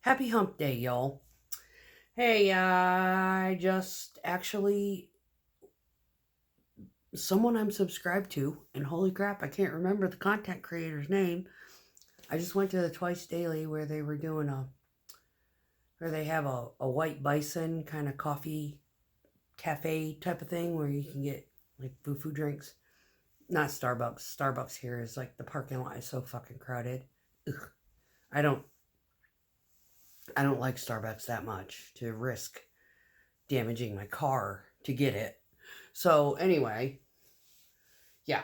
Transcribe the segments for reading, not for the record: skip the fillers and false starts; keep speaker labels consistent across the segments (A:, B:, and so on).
A: Happy hump day, y'all. Hey, I just actually, someone I'm subscribed to, and holy crap, I can't remember the content creator's name. I just went to the Twice Daily where they were doing where they have a white bison kind of coffee cafe type of thing where you can get like foo drinks. Not Starbucks. Starbucks here is like the parking lot is so fucking crowded. Ugh. I don't, I don't like Starbucks that much to risk damaging my car to get it. So anyway, yeah.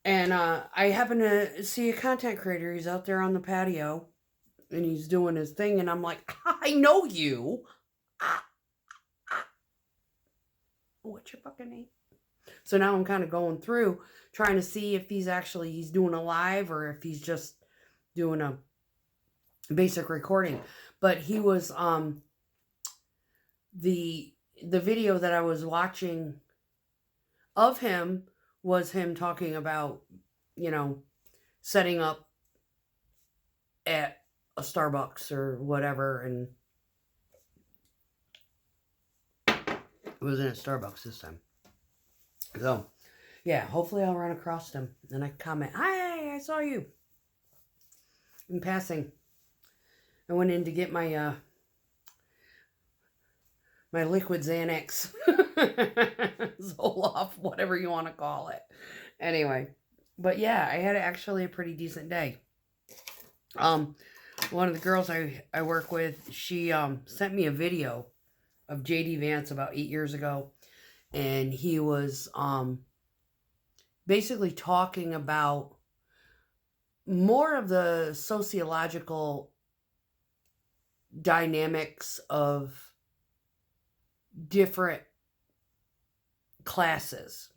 A: And I happen to see a content creator. He's out there on the patio and he's doing his thing. And I'm like, I know you. Ah, ah. What's your fucking name? So now I'm kind of going through trying to see if he's doing a live or if he's just doing a basic recording. But he was the video that I was watching of him was him talking about, setting up at a Starbucks or whatever, and it wasn't at Starbucks this time. So, yeah, hopefully I'll run across him and I can comment, "Hi, I saw you." In passing, I went in to get my my liquid Xanax, Zoloft, whatever you want to call it. Anyway, but yeah, I had actually a pretty decent day. One of the girls I work with, she sent me a video of JD Vance about 8 years ago, and he was basically talking about more of the sociological dynamics of different classes.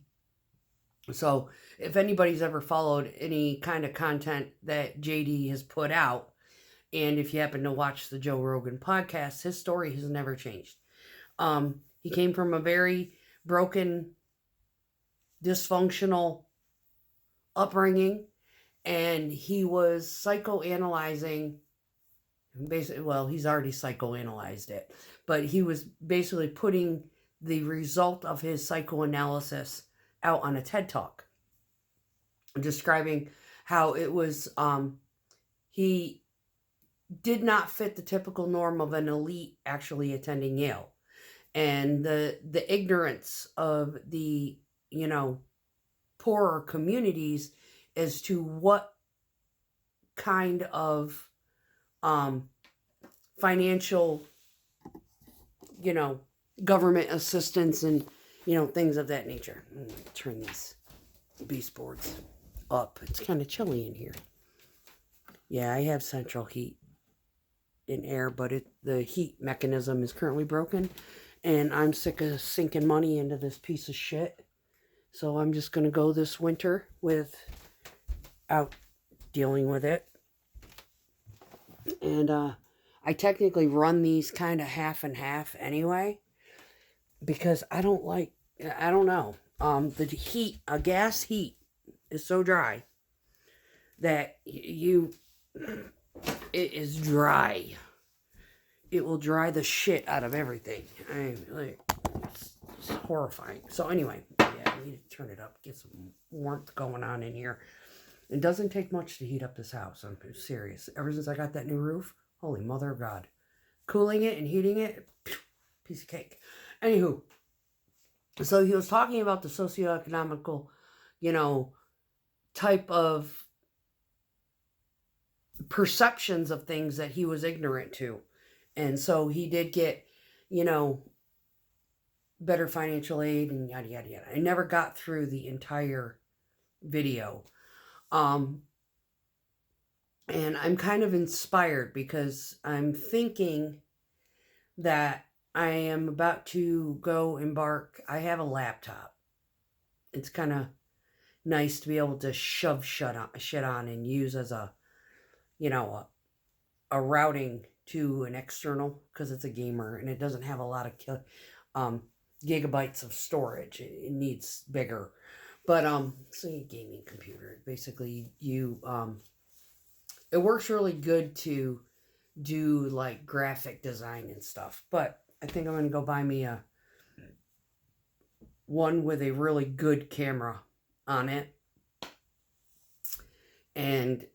A: So if anybody's ever followed any kind of content that JD has put out, and if you happen to watch the Joe Rogan podcast, his story has never changed. He came from a very broken, dysfunctional upbringing, and he was psychoanalyzing. Basically, well, he's already psychoanalyzed it, but he was basically putting the result of his psychoanalysis out on a TED Talk, describing how it was, he did not fit the typical norm of an elite actually attending Yale. And the ignorance of the, poorer communities as to what kind of financial, government assistance and, things of that nature. Turn these baseboards up. It's kind of chilly in here. Yeah, I have central heat and air, but the heat mechanism is currently broken, and I'm sick of sinking money into this piece of shit. So I'm just going to go this winter without dealing with it. And I technically run these kind of half and half anyway, because I don't know. The heat, a gas heat is so dry that it is dry. It will dry the shit out of everything. It's horrifying. So anyway, yeah, I need to turn it up, get some warmth going on in here. It doesn't take much to heat up this house. I'm serious. Ever since I got that new roof, holy mother of God. Cooling it and heating it, piece of cake. Anywho, so he was talking about the socioeconomical, type of perceptions of things that he was ignorant to. And so he did get, better financial aid and yada, yada, yada. I never got through the entire video. And I'm kind of inspired because I'm thinking that I am about to go embark. I have a laptop. It's kind of nice to be able to shove shit on and use as a routing to an external, because it's a gamer and it doesn't have a lot of gigabytes of storage. It needs bigger. But say a gaming computer. Basically, it works really good to do like graphic design and stuff. But I think I'm going to go buy me a one with a really good camera on it and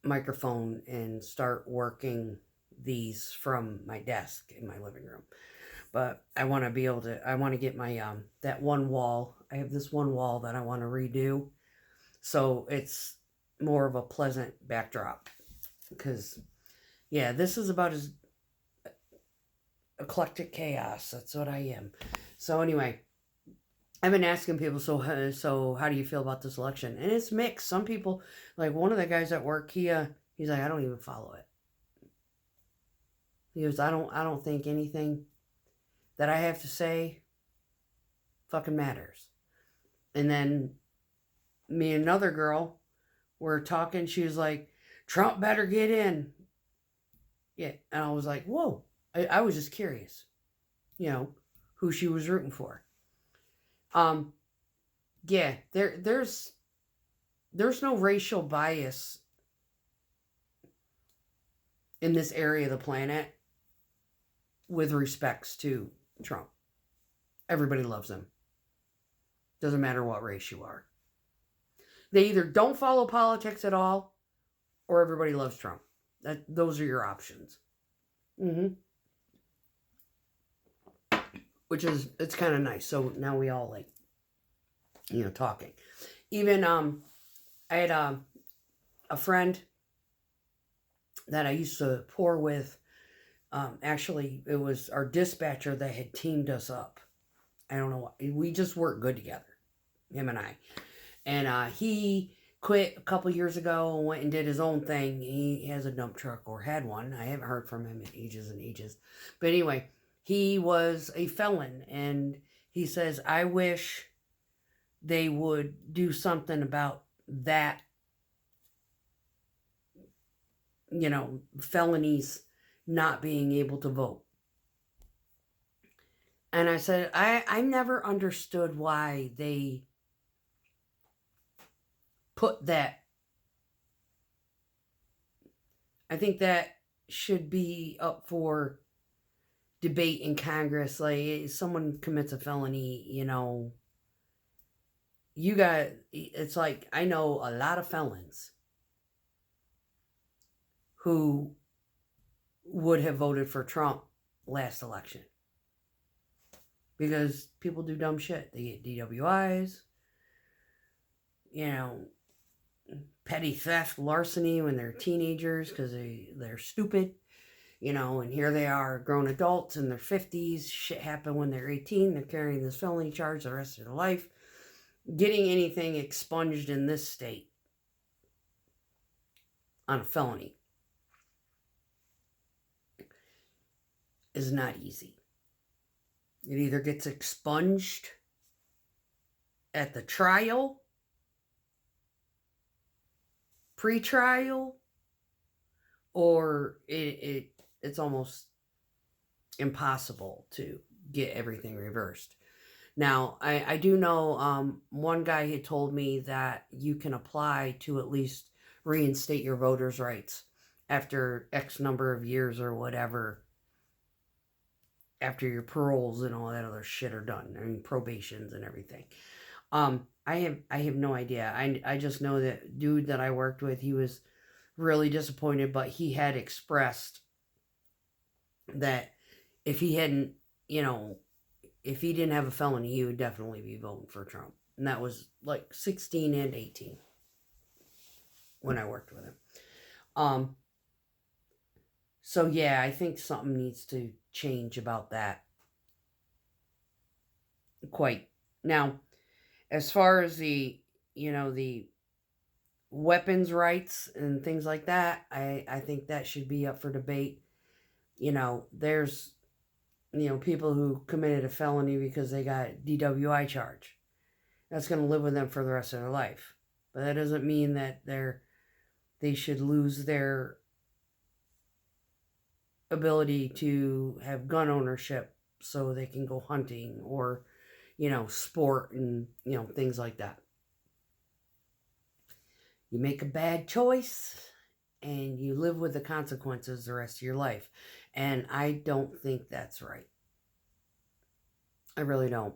A: microphone and start working these from my desk in my living room. But I want to be able to, I want to get my, that one wall. I have this one wall that I want to redo. So it's more of a pleasant backdrop. Because, yeah, this is about as eclectic chaos. That's what I am. So anyway, I've been asking people, so how do you feel about this election? And it's mixed. Some people, like one of the guys at work, he's like, I don't even follow it. He goes, I don't think anything that I have to say fucking matters. And then me and another girl were talking. She was like, Trump better get in. Yeah. And I was like, whoa. I was just curious, who she was rooting for. Yeah, there's no racial bias in this area of the planet with respects to Trump. Everybody loves him. Doesn't matter what race you are. They either don't follow politics at all, or everybody loves Trump. Those are your options. Which is, it's kind of nice. So now we all like, talking. Even I had a friend that I used to pour with. Actually, it was our dispatcher that had teamed us up. I don't know why. We just worked good together, him and I. And he quit a couple years ago and went and did his own thing. He has a dump truck, or had one. I haven't heard from him in ages and ages. But anyway, he was a felon, and he says, I wish they would do something about that, felonies not being able to vote. And I said, I never understood why they put that. I think that should be up for debate in Congress. Like, if someone commits a felony, it's like, I know a lot of felons who would have voted for Trump last election. Because people do dumb shit. They get DWIs, petty theft, larceny when they're teenagers because they're stupid, and here they are, grown adults in their 50s. Shit happened when they're 18. They're carrying this felony charge the rest of their life. Getting anything expunged in this state on a felony is not easy. It either gets expunged at the trial, pre-trial, or it's almost impossible to get everything reversed. Now, I do know one guy had told me that you can apply to at least reinstate your voter's rights after X number of years or whatever, after your paroles and all that other shit are done. I mean, probations and everything. I have no idea. I just know that dude that I worked with, he was really disappointed, but he had expressed that if he hadn't, if he didn't have a felony, he would definitely be voting for Trump. And that was like 16 and 18 when I worked with him. So yeah, I think something needs to change about that. Quite. Now, as far as the weapons rights and things like that, I think that should be up for debate. There's, people who committed a felony because they got DWI charge. That's going to live with them for the rest of their life. But that doesn't mean that they should lose their ability to have gun ownership so they can go hunting or, sport and, things like that. You make a bad choice and you live with the consequences the rest of your life. And I don't think that's right. I really don't.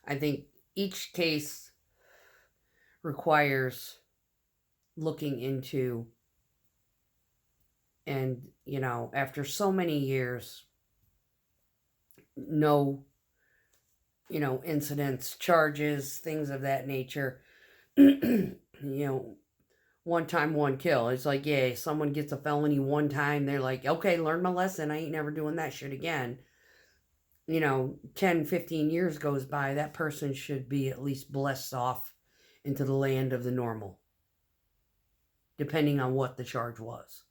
A: I think each case requires looking into, and, after so many years, no, incidents, charges, things of that nature, one time, one kill. It's like, yeah, someone gets a felony one time, they're like, okay, learn my lesson. I ain't never doing that shit again. 10, 15 years goes by, that person should be at least blessed off into the land of the normal, depending on what the charge was.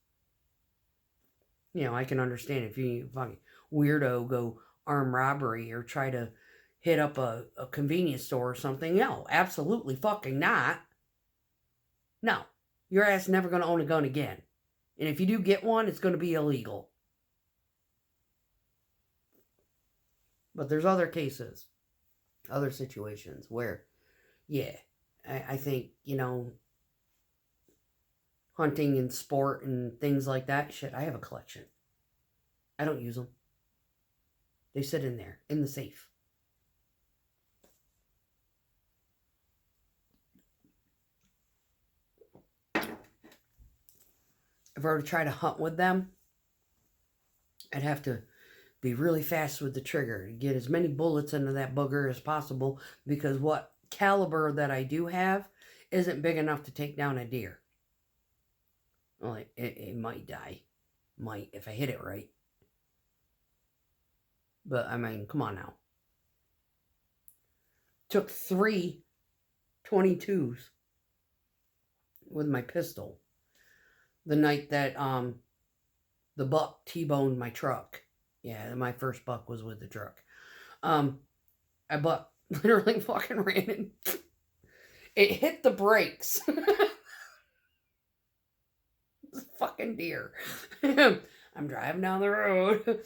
A: I can understand if you fucking weirdo go armed robbery or try to hit up a convenience store or something. No, absolutely fucking not. No, your ass never going to own a gun again. And if you do get one, it's going to be illegal. But there's other cases, other situations where, yeah, I think, hunting and sport and things like that, shit, I have a collection. I don't use them. They sit in there, in the safe. If I were to try to hunt with them, I'd have to be really fast with the trigger, get as many bullets into that booger as possible, because what caliber that I do have isn't big enough to take down a deer. Well, it might die. Might, if I hit it right. But, I mean, come on now. Took 3 22s with my pistol the night that the buck T-boned my truck. Yeah, my first buck was with the truck. I buck literally fucking ran in. It hit the brakes. It's a fucking deer. I'm driving down the road.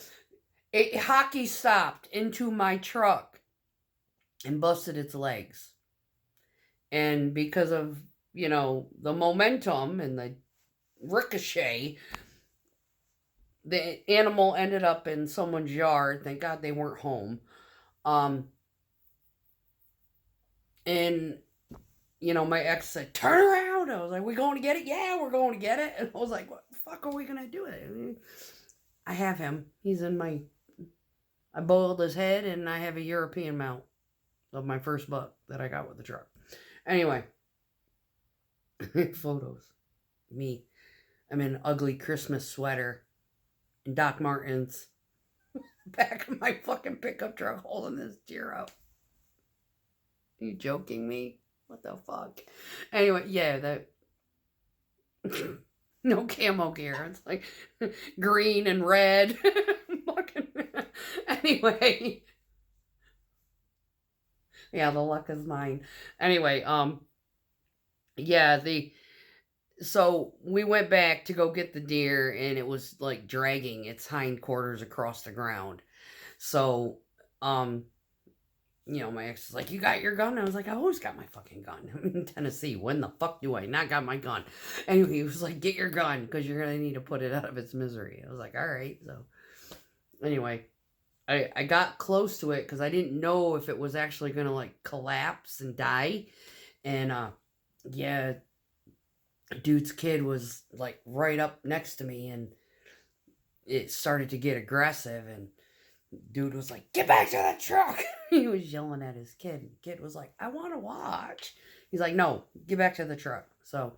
A: It hockey stopped into my truck and busted its legs. And because of, the momentum and the ricochet, the animal ended up in someone's yard. Thank God they weren't home. And, my ex said, turn around. I was like, we going to get it? Yeah, we're going to get it. And I was like, what the fuck are we going to do with it? I have him. He's in I boiled his head, and I have a European mount of my first buck that I got with the truck. Anyway, photos. Me. I'm in an ugly Christmas sweater and Doc Martens. Back of my fucking pickup truck holding this deer up. Are you joking me? What the fuck? Anyway, yeah, that... no camo gear. It's like green and red. Anyway. Yeah, the luck is mine. Anyway, yeah, so we went back to go get the deer, and it was like dragging its hindquarters across the ground. So, my ex is like, you got your gun? I was like, I always got my fucking gun. I'm in Tennessee. When the fuck do I not got my gun? Anyway, he was like, get your gun, because you're going to need to put it out of its misery. I was like, all right. So, anyway, I got close to it because I didn't know if it was actually going to, like, collapse and die. And, yeah, dude's kid was, like, right up next to me, and it started to get aggressive, and dude was like, get back to the truck. He was yelling at his kid. Kid was like, I want to watch. He's like, no, get back to the truck. So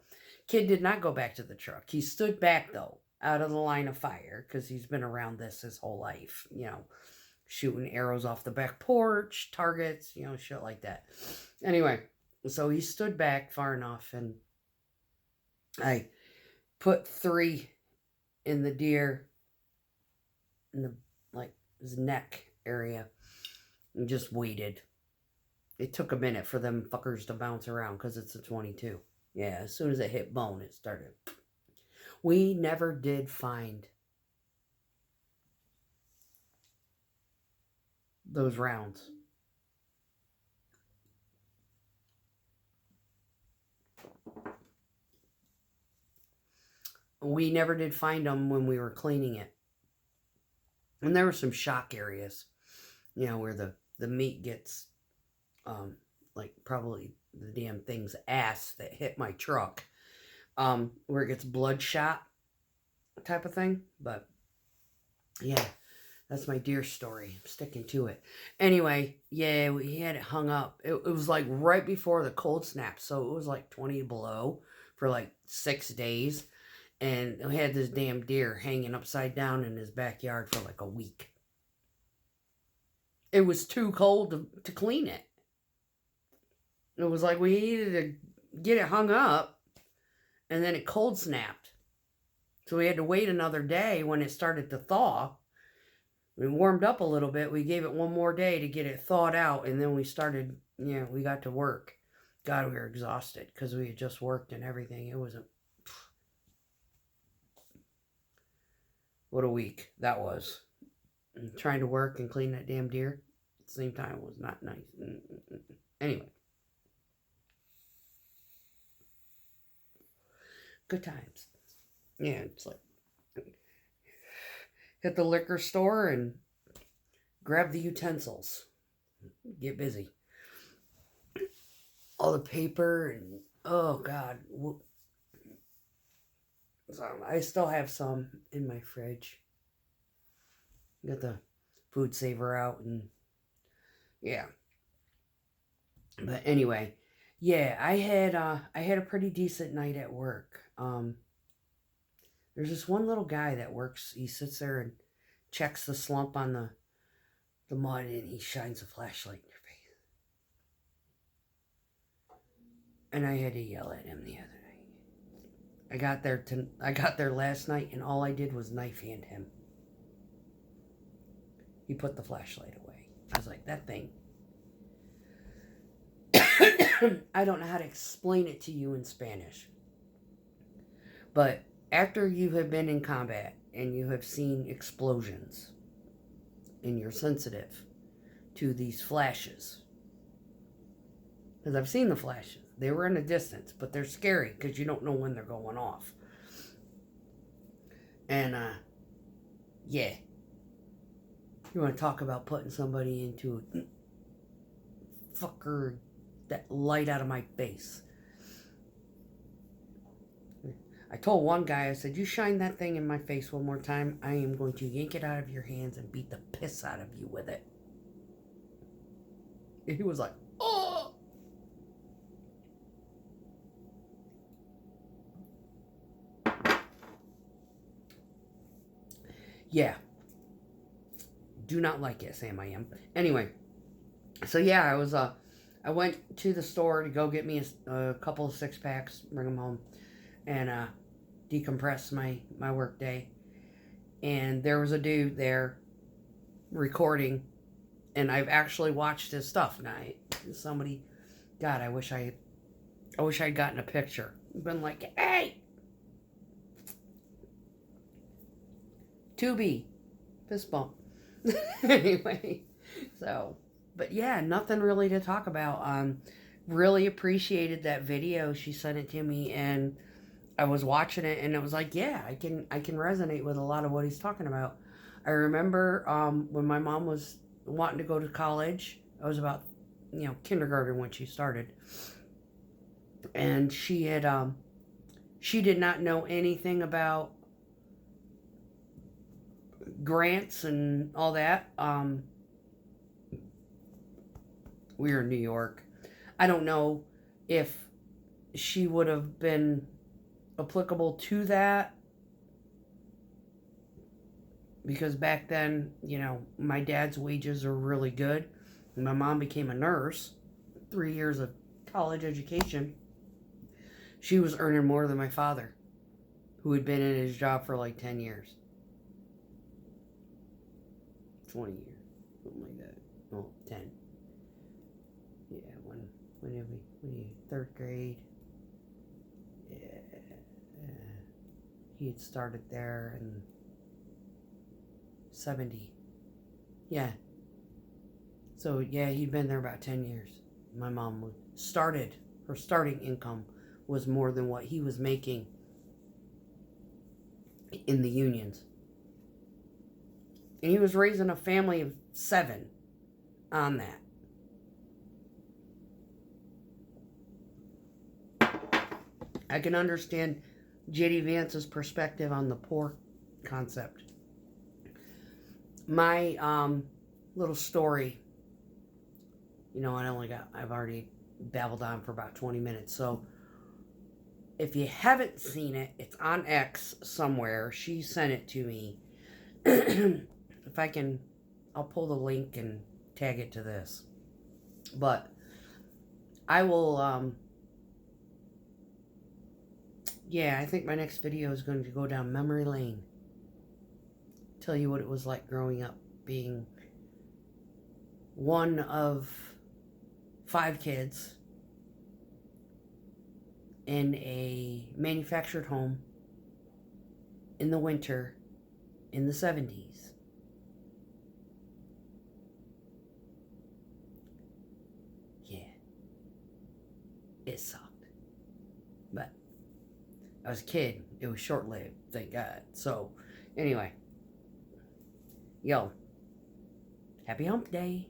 A: kid did not go back to the truck. He stood back, though, out of the line of fire, because he's been around this his whole life, shooting arrows off the back porch, targets, shit like that. Anyway, so he stood back far enough, and I put 3 in the deer, in the, like, his neck area, and just waited. It took a minute for them fuckers to bounce around, because it's a 22. Yeah, as soon as it hit bone, it started. We never did find those rounds. we never did find them when we were cleaning it. And there were some shock areas, where the meat gets, like probably the damn thing's ass that hit my truck, where it gets bloodshot type of thing. But yeah, that's my deer story. I'm sticking to it. Anyway, yeah, we had it hung up. It was like right before the cold snap, so it was like 20 below for like 6 days. And we had this damn deer hanging upside down in his backyard for like a week. It was too cold to clean it. It was like we needed to get it hung up, and then it cold snapped. So we had to wait another day when it started to thaw. We warmed up a little bit. We gave it one more day to get it thawed out, and then we started, we got to work. God, we were exhausted because we had just worked and everything. It was what a week that was. And trying to work and clean that damn deer at the same time was not nice. Anyway. Good times. Yeah, it's like hit the liquor store and grab the utensils. Get busy. All the paper and, oh God. So I still have some in my fridge. Got the food saver out and yeah. But anyway, yeah, I had a pretty decent night at work. There's this one little guy that works. He sits there and checks the slump on the mud, and he shines a flashlight in your face. And I had to yell at him the other night. I got there last night, and all I did was knife hand him. He put the flashlight away. I was like, that thing. I don't know how to explain it to you in Spanish. But after you have been in combat and you have seen explosions and you're sensitive to these flashes, because I've seen the flashes. They were in a distance, but they're scary because you don't know when they're going off. And, yeah. You want to talk about putting somebody into a fucker, that light out of my face. I told one guy, I said, you shine that thing in my face one more time, I am going to yank it out of your hands and beat the piss out of you with it. And he was like, oh! Yeah. Do not like it, Sam, I am. Anyway, so yeah, I went to the store to go get me a couple of 6-packs, bring them home, and decompress my work day. And there was a dude there recording, and I've actually watched his stuff. Now, somebody, God, I wish I'd gotten a picture. Been like, hey, Tubi, fist bump. Anyway, so, but yeah, nothing really to talk about. Really appreciated that video. She sent it to me, and I was watching it, and it was like, yeah, I can resonate with a lot of what he's talking about. I remember when my mom was wanting to go to college. I was about, kindergarten when she started, and she did not know anything about grants and all that. We were in New York. I don't know if she would have been applicable to that, because back then, my dad's wages are really good. And my mom became a nurse, 3 years of college education. She was earning more than my father, who had been in his job for like 10 years. 20 years, something like that. Oh, 10. Yeah, when did we, 3rd grade. Yeah, he had started there in 70. Yeah. So, yeah, he'd been there about 10 years. My mom her starting income was more than what he was making in the unions. And he was raising a family of 7 on that. I can understand J.D. Vance's perspective on the poor concept. My little story, you know, I've already babbled on for about 20 minutes. So if you haven't seen it, it's on X somewhere. She sent it to me. If I can, I'll pull the link and tag it to this. But I will, yeah, I think my next video is going to go down memory lane. Tell you what it was like growing up, being one of 5 kids in a manufactured home in the winter in the 70s. Yeah. It sucked. But I was a kid. It was short-lived, thank God. So, anyway. Yo. Happy Hump Day.